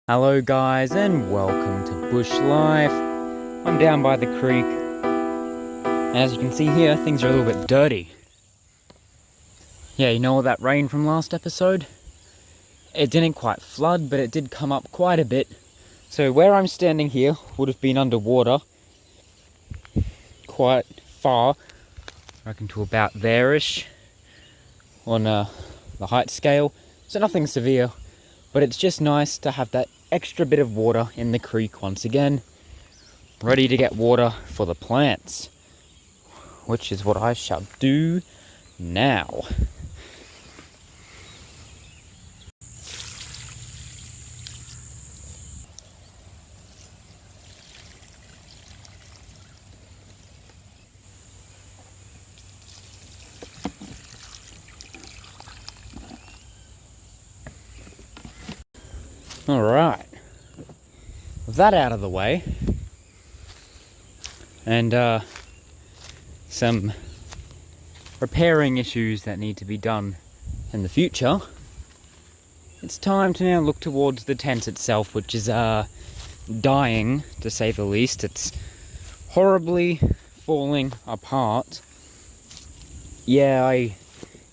Hello guys and welcome to Bush Life. I'm down by the creek. As you can see here, things are a little bit dirty. Yeah, you know all that rain from last episode? It didn't quite flood, but it did come up quite a bit. So where I'm standing here would have been underwater quite far. I reckon to about there-ish on the height scale. So nothing severe, but it's just nice to have that extra bit of water in the creek once again, ready to get water for the plants, which is what I shall do now. Alright, with that out of the way, and some repairing issues that need to be done in the future, it's time to now look towards the tent itself, which is dying, to say the least. It's horribly falling apart. Yeah, I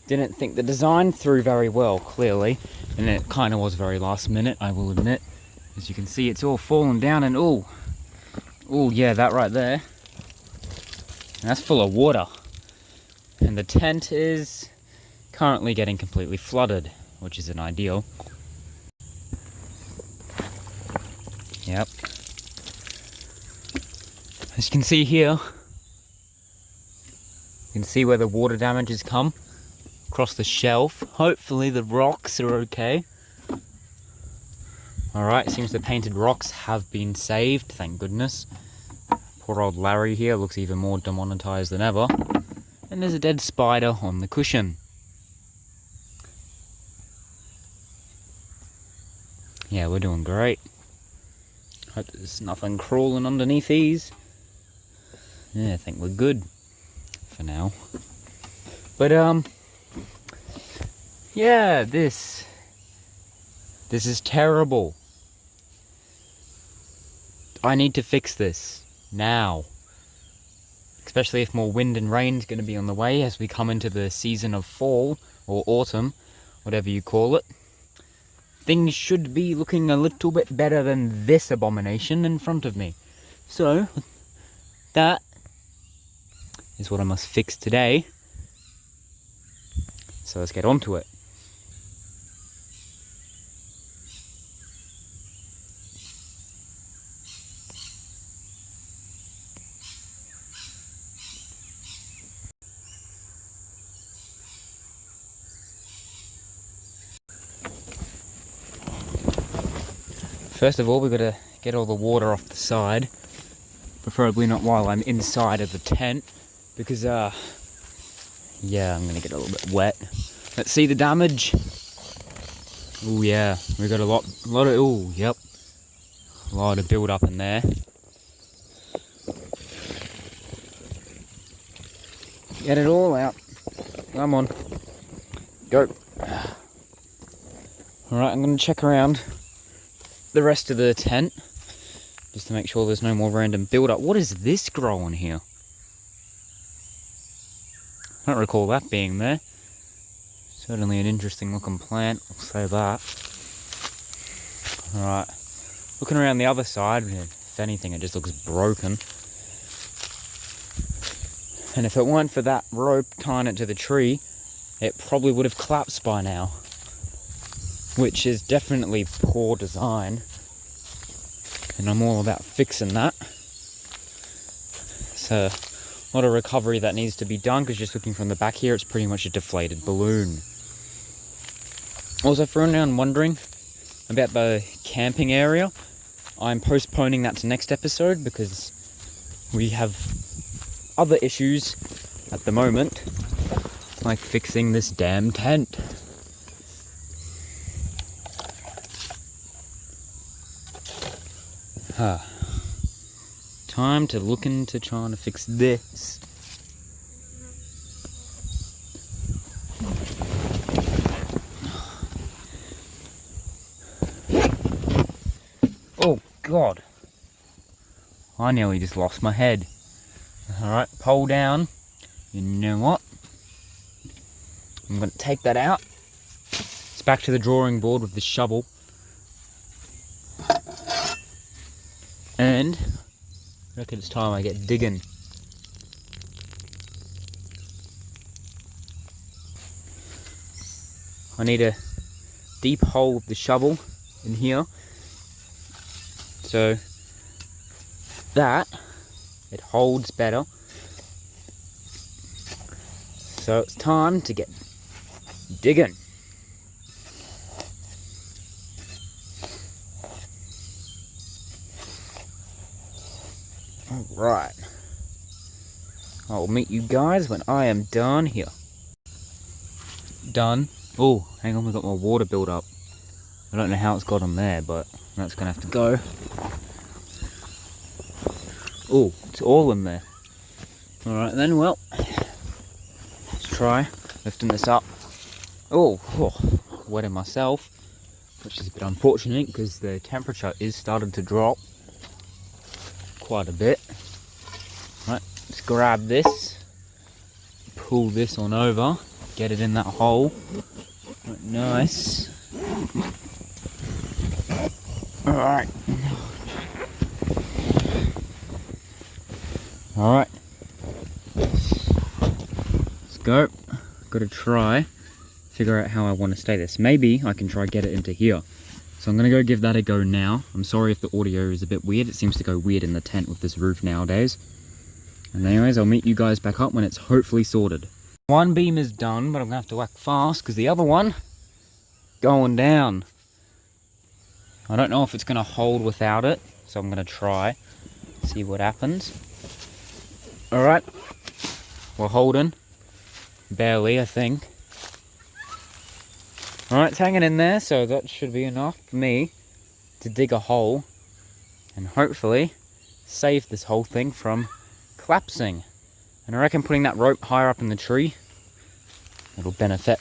didn't think the design through very well, clearly, and it kind of was very last minute, I will admit. As you can see, it's all fallen down, and oh yeah, that right there, that's full of water. And the tent is currently getting completely flooded, which isn't ideal. Yep. As you can see here, you can see where the water damage has come across the shelf. Hopefully the rocks are okay. Alright, seems the painted rocks have been saved, thank goodness. Poor old Larry here looks even more demonetized than ever. And there's a dead spider on the cushion. Yeah, we're doing great. Hope there's nothing crawling underneath these. Yeah, I think we're good for now. But yeah, this is terrible. I need to fix this now. Especially if more wind and rain is going to be on the way as we come into the season of fall or autumn, whatever you call it. Things should be looking a little bit better than this abomination in front of me. So, that is what I must fix today. So let's get on to it. First of all, we've got to get all the water off the side. Preferably not while I'm inside of the tent, because yeah, I'm going to get a little bit wet. Let's see the damage. Oh yeah, we got a lot of, oh yep, a lot of build up in there. Get it all out. Come on, go. Alright, I'm going to check around the rest of the tent just to make sure there's no more random build up. What is this growing here? I don't recall that being there. Certainly an interesting looking plant, I'll say that. Alright, looking around the other side, if anything it just looks broken. And if it weren't for that rope tying it to the tree, it probably would have collapsed by now. Which is definitely poor design. And I'm all about fixing that. So, a lot of recovery that needs to be done, because just looking from the back here, it's pretty much a deflated balloon. Also, for anyone wondering about the camping area, I'm postponing that to next episode because we have other issues at the moment, like fixing this damn tent. Time to look into trying to fix this. God. I nearly just lost my head. Alright, pole down. You know what? I'm going to take that out. It's back to the drawing board with the shovel. And I reckon it's time I get digging. I need a deep hole with the shovel in here. So that it holds better. So it's time to get digging. Alright. I'll meet you guys when I am done here. Done. Oh, hang on, we've got my water build up. I don't know how it's got on there, but that's gonna have to go. Oh, it's all in there. Alright then, well, let's try lifting this up. Oh, wetting myself, which is a bit unfortunate because the temperature is started to drop quite a bit. Right, let's grab this, pull this on over, get it in that hole. Right, nice. Alright. Alright. Let's go. Gotta try figure out how I want to stay this. Maybe I can try get it into here. So I'm gonna go give that a go now. I'm sorry if the audio is a bit weird. It seems to go weird in the tent with this roof nowadays. And anyways, I'll meet you guys back up when it's hopefully sorted. One beam is done, but I'm gonna have to act fast because the other one going down. I don't know if it's gonna hold without it, so I'm gonna try, see what happens. Alright, we're holding, barely I think. Alright, it's hanging in there, so that should be enough for me to dig a hole and hopefully save this whole thing from collapsing. And I reckon putting that rope higher up in the tree, it'll benefit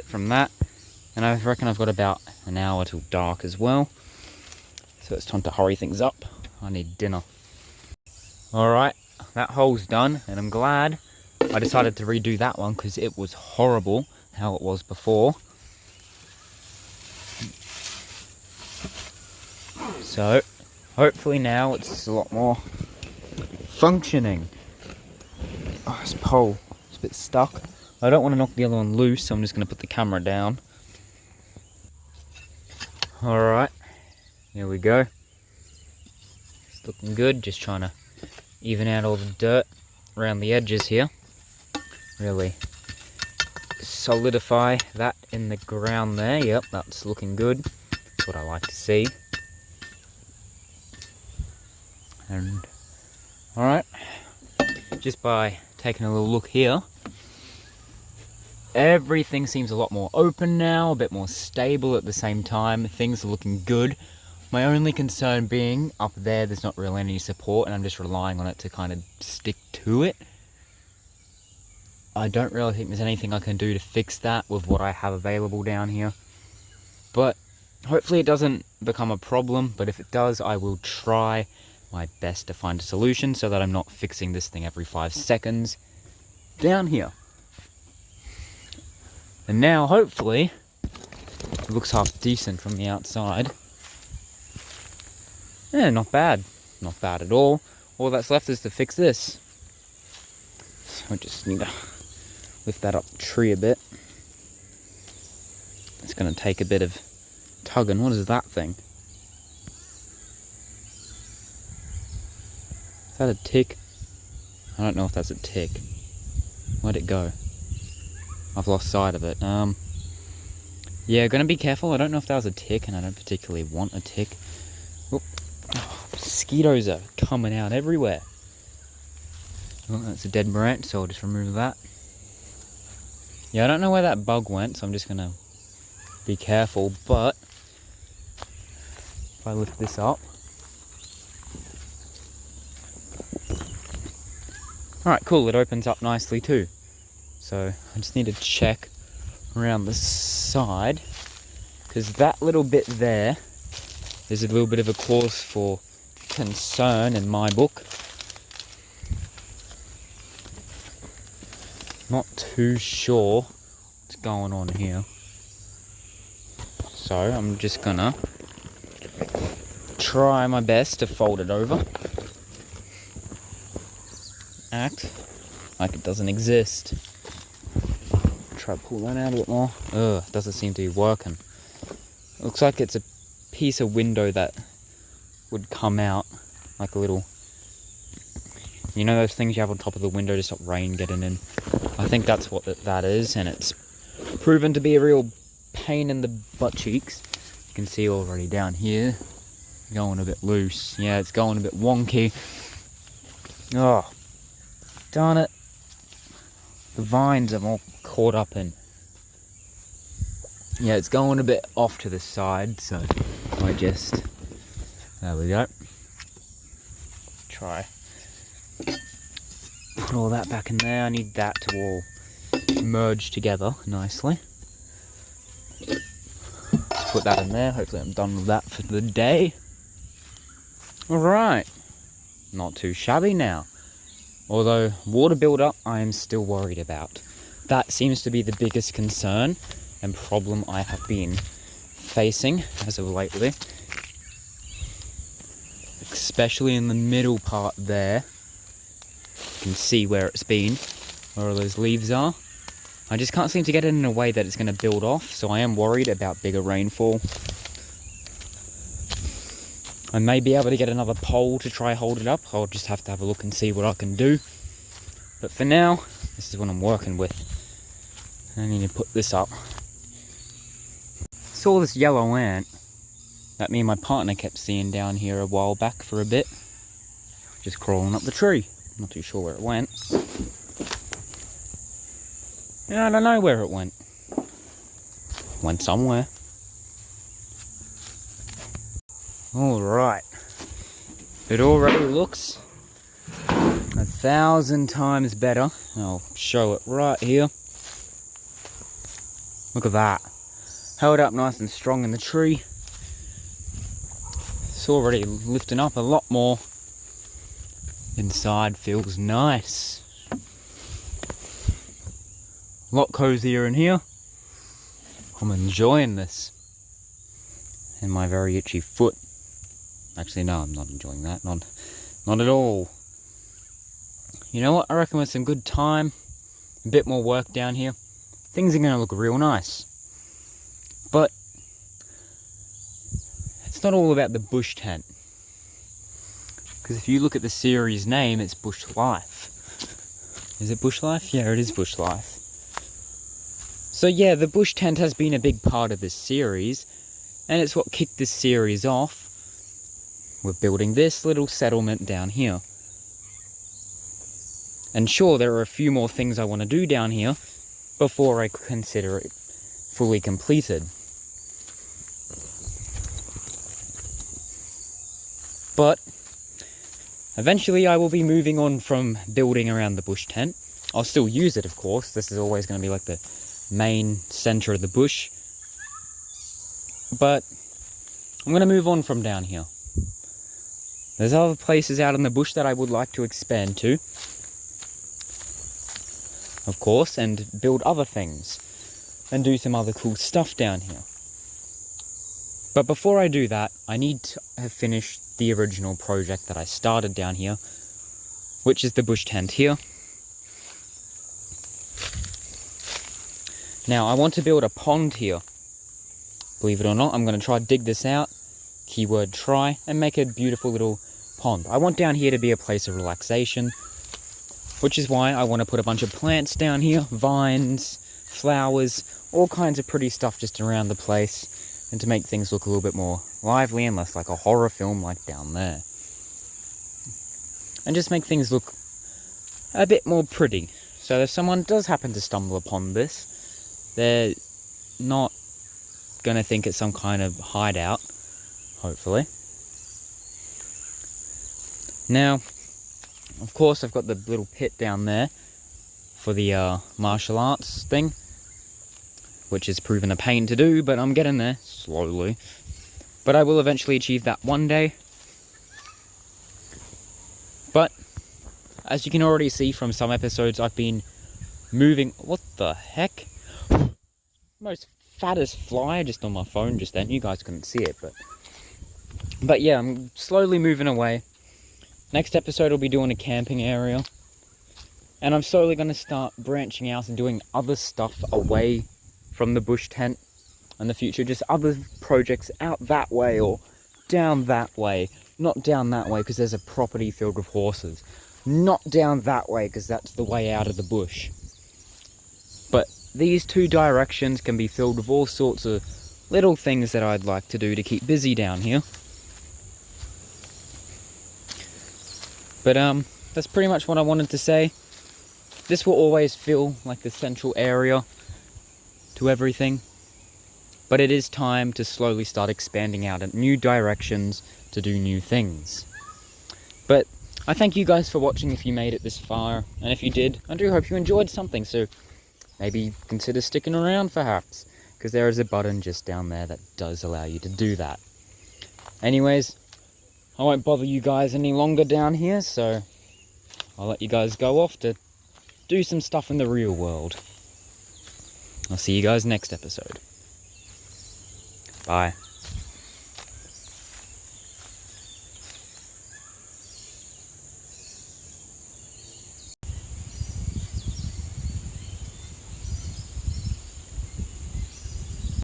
from that. And I reckon I've got about an hour till dark as well. So it's time to hurry things up. I need dinner. Alright, that hole's done, and I'm glad I decided to redo that one because it was horrible how it was before. So, hopefully now it's a lot more functioning. Oh, this pole is a bit stuck. I don't want to knock the other one loose, so I'm just going to put the camera down. Alright, here we go. It's looking good, just trying to even out all the dirt around the edges here. Really solidify that in the ground there. Yep, that's looking good. That's what I like to see. And alright, just by taking a little look here, everything seems a lot more open now, a bit more stable at the same time. Things are looking good. My only concern being up there's not really any support and I'm just relying on it to kind of stick to it. I don't really think there's anything I can do to fix that with what I have available down here. But hopefully it doesn't become a problem, but if it does, I will try my best to find a solution so that I'm not fixing this thing every 5 seconds down here. And now, hopefully, it looks half decent from the outside. Yeah, not bad. Not bad at all. All that's left is to fix this. So I just need to lift that up the tree a bit. It's going to take a bit of tugging. What is that thing? Is that a tick? I don't know if that's a tick. Where'd it go? I've lost sight of it. Yeah, gonna be careful. I don't know if that was a tick, and I don't particularly want a tick. Oh, mosquitoes are coming out everywhere. Oh, that's a dead branch, so I'll just remove that. Yeah, I don't know where that bug went, so I'm just gonna be careful, but if I lift this up. Alright, cool, it opens up nicely too. So I just need to check around the side, because that little bit there There's a little bit of a cause for concern in my book. Not too sure what's going on here. So I'm just gonna try my best to fold it over. Act like it doesn't exist. Try to pull that out a bit more. Ugh, doesn't seem to be working. Looks like it's a piece of window that would come out like a little, you know those things you have on top of the window to stop rain getting in? I think that's what that is, and it's proven to be a real pain in the butt cheeks. You can see already down here, going a bit loose. Yeah, it's going a bit wonky. Oh, darn it. The vines I'm all caught up in. Yeah, it's going a bit off to the side, so I just, there we go. Try put all that back in there. I need that to all merge together nicely. Put that in there. Hopefully I'm done with that for the day. Alright. Not too shabby now. Although water build-up I am still worried about. That seems to be the biggest concern and problem I have been facing as of lately. Especially in the middle part there. You can see where it's been, where all those leaves are. I just can't seem to get it in a way that it's going to build off, so I am worried about bigger rainfall. I may be able to get another pole to try hold it up. I'll just have to have a look and see what I can do. But for now, this is what I'm working with. I need to put this up. Saw this yellow ant that me and my partner kept seeing down here a while back for a bit. Just crawling up the tree. Not too sure where it went. Yeah, I don't know where it went. Went somewhere. Alright. It already looks 1,000 times better. I'll show it right here. Look at that. Held up nice and strong in the tree. It's already lifting up a lot more. Inside feels nice. A lot cozier in here. I'm enjoying this. And my very itchy foot. Actually, no, I'm not enjoying that. Not at all. You know what? I reckon with some good time, a bit more work down here, things are going to look real nice. But it's not all about the bush tent. Because if you look at the series name, it's Bush Life. Is it Bush Life? Yeah, it is Bush Life. So yeah, the bush tent has been a big part of this series, and it's what kicked this series off. We're building this little settlement down here. And sure, there are a few more things I want to do down here before I consider it fully completed. But eventually I will be moving on from building around the bush tent. I'll still use it, of course. This is always going to be like the main center of the bush. But I'm going to move on from down here. There's other places out in the bush that I would like to expand to, of course, and build other things and do some other cool stuff down here. But before I do that, I need to have finished the original project that I started down here, which is the bush tent here. Now, I want to build a pond here. Believe it or not, I'm going to try to dig this out, keyword try, and make a beautiful little pond. I want down here to be a place of relaxation, which is why I want to put a bunch of plants down here, vines, flowers, all kinds of pretty stuff just around the place, and to make things look a little bit more lively and less like a horror film like down there. And just make things look a bit more pretty. So if someone does happen to stumble upon this, they're not going to think it's some kind of hideout, hopefully. Now, of course, I've got the little pit down there for the martial arts thing, which is proven a pain to do, but I'm getting there slowly. But I will eventually achieve that one day. But as you can already see from some episodes, I've been moving. What the heck? Most fattest fly just on my phone just then. You guys couldn't see it, but yeah, I'm slowly moving away. Next episode, I'll be doing a camping area. And I'm slowly going to start branching out and doing other stuff away from the bush tent in the future. Just other projects out that way or down that way. Not down that way because there's a property filled with horses. Not down that way because that's the way out of the bush. But these two directions can be filled with all sorts of little things that I'd like to do to keep busy down here. But that's pretty much what I wanted to say. This will always feel like the central area to everything. But it is time to slowly start expanding out in new directions to do new things. But I thank you guys for watching if you made it this far. And if you did, I do hope you enjoyed something. So maybe consider sticking around perhaps. Because there is a button just down there that does allow you to do that. Anyways, I won't bother you guys any longer down here. So I'll let you guys go off to do some stuff in the real world. I'll see you guys next episode. Bye.